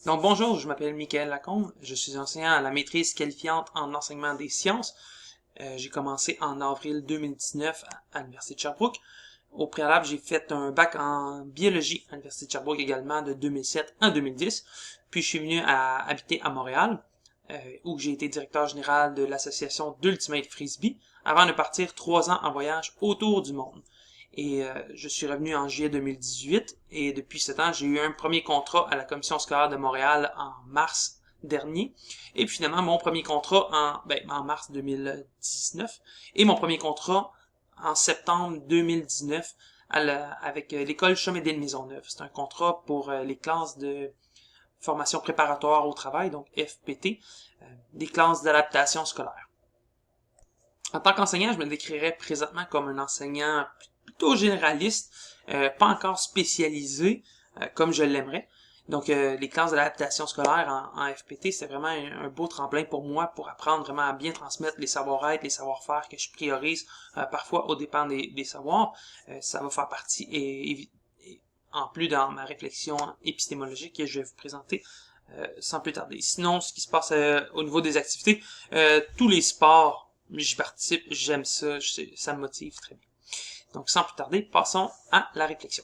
Donc bonjour, je m'appelle Michael Lacombe, je suis enseignant à la maîtrise qualifiante en enseignement des sciences. J'ai commencé en avril 2019 à l'Université de Sherbrooke. Au préalable, j'ai fait un bac en biologie à l'Université de Sherbrooke également de 2007 à 2010. Puis je suis venu à habiter à Montréal, où j'ai été directeur général de l'association d'Ultimate Frisbee, avant de partir 3 ans en voyage autour du monde. Et je suis revenu en juillet 2018 et depuis ce temps, j'ai eu un premier contrat à la Commission scolaire de Montréal en mars dernier. Et puis finalement, mon premier contrat en mars 2019 et mon premier contrat en septembre 2019 avec l'école Chemin-Dé Maisonneuve. C'est un contrat pour les classes de formation préparatoire au travail, donc FPT, des classes d'adaptation scolaire. En tant qu'enseignant, je me décrirais présentement comme un enseignant plutôt généraliste, pas encore spécialisé comme je l'aimerais. Donc, les classes d'adaptation scolaire en FPT, c'est vraiment un beau tremplin pour moi pour apprendre vraiment à bien transmettre les savoir-être, les savoir-faire que je priorise parfois aux dépens des savoirs. Ça va faire partie, et en plus dans ma réflexion épistémologique que je vais vous présenter sans plus tarder. Sinon, ce qui se passe au niveau des activités, tous les sports, j'y participe, j'aime ça, ça me motive très bien. Donc, sans plus tarder, passons à la réflexion.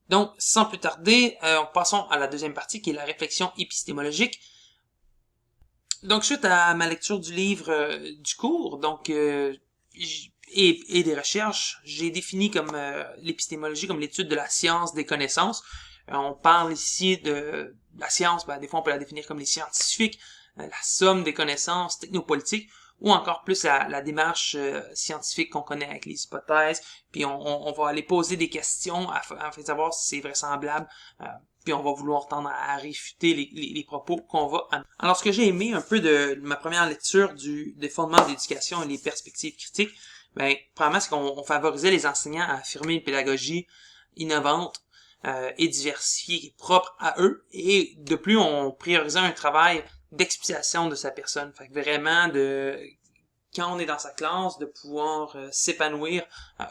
Donc, sans plus tarder, passons à la deuxième partie qui est la réflexion épistémologique. Donc, suite à ma lecture du livre du cours, et des recherches, j'ai défini comme l'épistémologie comme l'étude de la science des connaissances. On parle ici de la science, des fois on peut la définir comme les scientifiques, la somme des connaissances technopolitiques, ou encore plus la démarche scientifique qu'on connaît avec les hypothèses, puis on va aller poser des questions afin de savoir si c'est vraisemblable, puis on va vouloir tendre à réfuter les propos qu'on va amener. Alors, ce que j'ai aimé un peu de ma première lecture des fondements de l'éducation et les perspectives critiques, premièrement, c'est qu'on favorisait les enseignants à affirmer une pédagogie innovante et diversifiée, propre à eux, et de plus, on priorisait un travail d'explication de sa personne. Fait que vraiment, quand on est dans sa classe, de pouvoir s'épanouir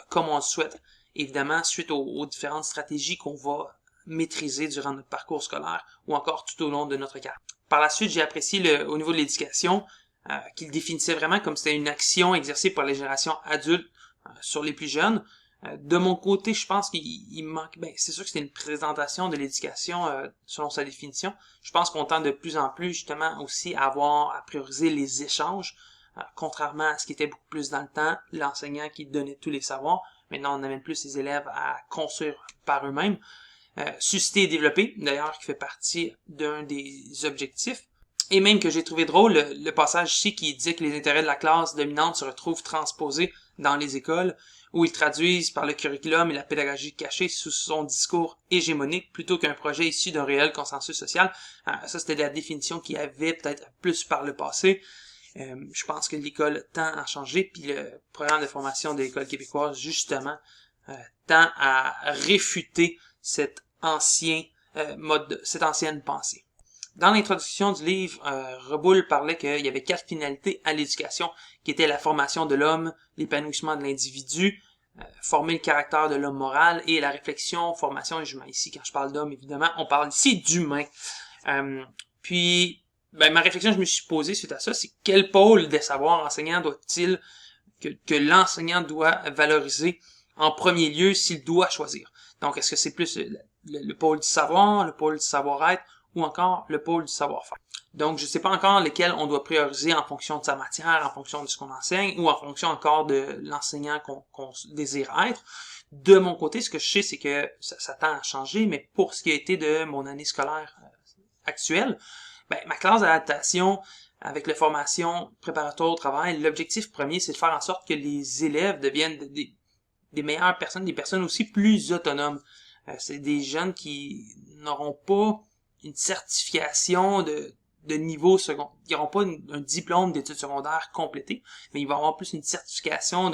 comme on le souhaite, évidemment, suite aux différentes stratégies qu'on va maîtriser durant notre parcours scolaire ou encore tout au long de notre carrière. Par la suite, j'ai apprécié au niveau de l'éducation qu'il définissait vraiment comme c'était une action exercée par les générations adultes sur les plus jeunes. De mon côté, je pense qu'il manque... c'est sûr que c'est une présentation de l'éducation selon sa définition. Je pense qu'on tend de plus en plus justement aussi à prioriser les échanges, contrairement à ce qui était beaucoup plus dans le temps, l'enseignant qui donnait tous les savoirs. Maintenant, on amène plus les élèves à construire par eux-mêmes. Susciter et développer, d'ailleurs, qui fait partie d'un des objectifs. Et même que j'ai trouvé drôle, le passage ici qui dit que les intérêts de la classe dominante se retrouvent transposés dans les écoles, où ils traduisent par le curriculum et la pédagogie cachée sous son discours hégémonique plutôt qu'un projet issu d'un réel consensus social. Ça, c'était la définition qu'il y avait peut-être plus par le passé. Je pense que l'école tend à changer, puis le programme de formation de l'école québécoise, justement, tend à réfuter cette ancienne pensée. Dans l'introduction du livre, Reboul parlait qu'il y avait 4 finalités à l'éducation, qui étaient la formation de l'homme, l'épanouissement de l'individu, former le caractère de l'homme moral et la réflexion, formation et jugement. Ici, quand je parle d'homme, évidemment, on parle ici d'humain. Ma réflexion que je me suis posée suite à ça, c'est quel pôle des savoirs enseignants que l'enseignant doit valoriser en premier lieu s'il doit choisir. Donc, est-ce que c'est plus le pôle du savoir, le pôle du savoir-être, ou encore le pôle du savoir-faire. Donc, je ne sais pas encore lesquels on doit prioriser en fonction de sa matière, en fonction de ce qu'on enseigne, ou en fonction encore de l'enseignant qu'on désire être. De mon côté, ce que je sais, c'est que ça tend à changer, mais pour ce qui a été de mon année scolaire actuelle, ma classe d'adaptation avec la formation préparatoire au travail, l'objectif premier, c'est de faire en sorte que les élèves deviennent des meilleures personnes, des personnes aussi plus autonomes. C'est des jeunes qui n'auront pas une certification de niveau secondaire. Ils n'auront pas un diplôme d'études secondaires complété, mais ils vont avoir plus une certification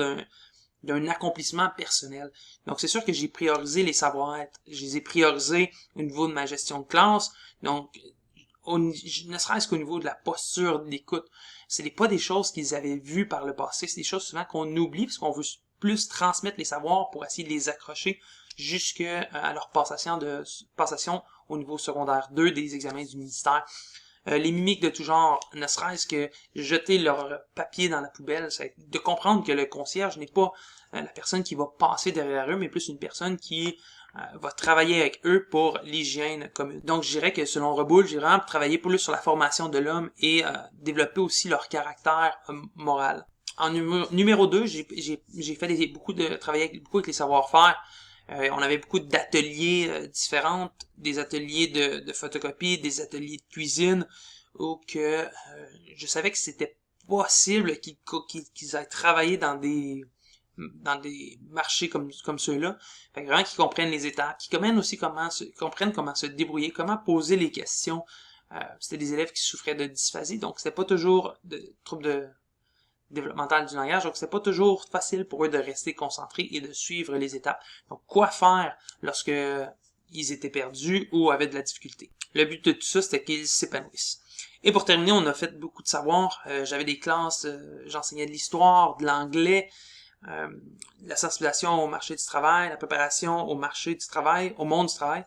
d'un accomplissement personnel. Donc, c'est sûr que j'ai priorisé les savoir-être. Je les ai priorisés au niveau de ma gestion de classe. Donc, ne serait-ce qu'au niveau de la posture de l'écoute. C'est pas des choses qu'ils avaient vues par le passé. C'est des choses souvent qu'on oublie parce qu'on veut plus transmettre les savoirs pour essayer de les accrocher jusqu'à leur passation au niveau secondaire 2 des examens du ministère. Les mimiques de tout genre, ne serait-ce que jeter leur papier dans la poubelle, c'est de comprendre que le concierge n'est pas la personne qui va passer derrière eux, mais plus une personne qui va travailler avec eux pour l'hygiène commune. Donc je dirais que selon Reboul, j'ai vraiment travaillé plus sur la formation de l'homme et développer aussi leur caractère moral. En numéro 2, j'ai fait travailler beaucoup avec les savoir-faire. On avait beaucoup d'ateliers différents, des ateliers de photocopie, des ateliers de cuisine, où que je savais que c'était possible qu'ils aient travaillé dans des marchés comme ceux-là. Fait que vraiment qu'ils comprennent les étapes, qu'ils comprennent comment se débrouiller, comment poser les questions. C'était des élèves qui souffraient de dysphasie, donc c'était pas toujours de troubles de développemental du langage, donc c'est pas toujours facile pour eux de rester concentrés et de suivre les étapes. Donc, quoi faire lorsque ils étaient perdus ou avaient de la difficulté? Le but de tout ça, c'était qu'ils s'épanouissent. Et pour terminer, on a fait beaucoup de savoir. J'avais des classes, j'enseignais de l'histoire, de l'anglais, la sensibilisation au marché du travail, la préparation au marché du travail, au monde du travail.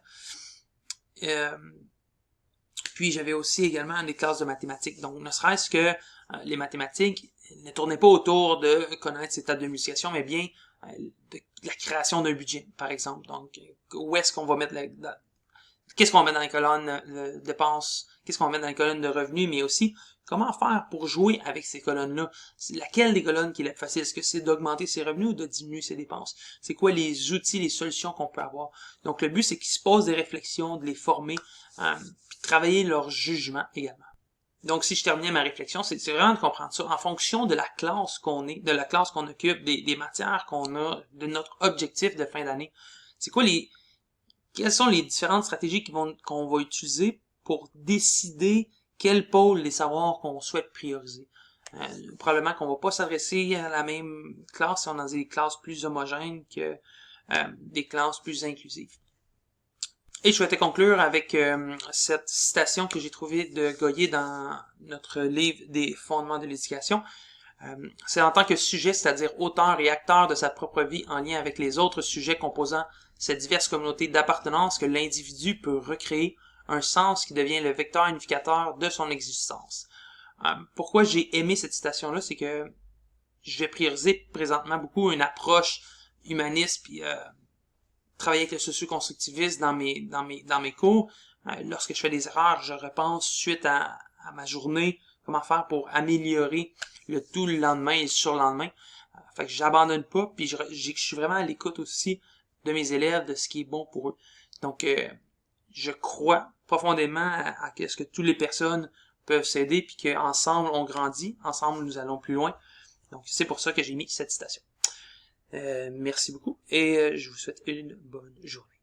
Puis j'avais aussi également des classes de mathématiques. Donc, ne serait-ce que les mathématiques ne tournaient pas autour de connaître ses tables de multiplication, mais bien de la création d'un budget, par exemple. Donc, où est-ce qu'on va mettre qu'est-ce qu'on va mettre dans les colonnes de dépenses, qu'est-ce qu'on va mettre dans les colonnes de revenus, mais aussi comment faire pour jouer avec ces colonnes-là. Laquelle des colonnes qui est la plus facile? Est-ce que c'est d'augmenter ses revenus ou de diminuer ses dépenses? C'est quoi les outils, les solutions qu'on peut avoir? Donc, le but, c'est qu'ils se posent des réflexions, de les former, puis de travailler leur jugement également. Donc, si je terminais ma réflexion, c'est vraiment de comprendre ça en fonction de la classe qu'on est, de la classe qu'on occupe, des matières qu'on a, de notre objectif de fin d'année. C'est quoi quelles sont les différentes stratégies qu'on va utiliser pour décider quel pôle des savoirs qu'on souhaite prioriser. Probablement qu'on va pas s'adresser à la même classe si on est dans des classes plus homogènes que des classes plus inclusives. Et je souhaitais conclure avec cette citation que j'ai trouvée de Goyer dans notre livre des fondements de l'éducation. C'est en tant que sujet, c'est-à-dire auteur et acteur de sa propre vie en lien avec les autres sujets composant cette diverse communauté d'appartenance que l'individu peut recréer un sens qui devient le vecteur unificateur de son existence. Pourquoi j'ai aimé cette citation-là, c'est que je vais prioriser présentement beaucoup une approche humaniste puis travailler avec le socio-constructivisme dans mes cours. Lorsque je fais des erreurs, je repense suite à ma journée, comment faire pour améliorer le tout le lendemain et le surlendemain. Fait que j'abandonne pas, puis je suis vraiment à l'écoute aussi de mes élèves, de ce qui est bon pour eux. Donc, je crois profondément à ce que toutes les personnes peuvent s'aider, puis qu'ensemble on grandit, ensemble nous allons plus loin. Donc, c'est pour ça que j'ai mis cette citation. Merci beaucoup et je vous souhaite une bonne journée.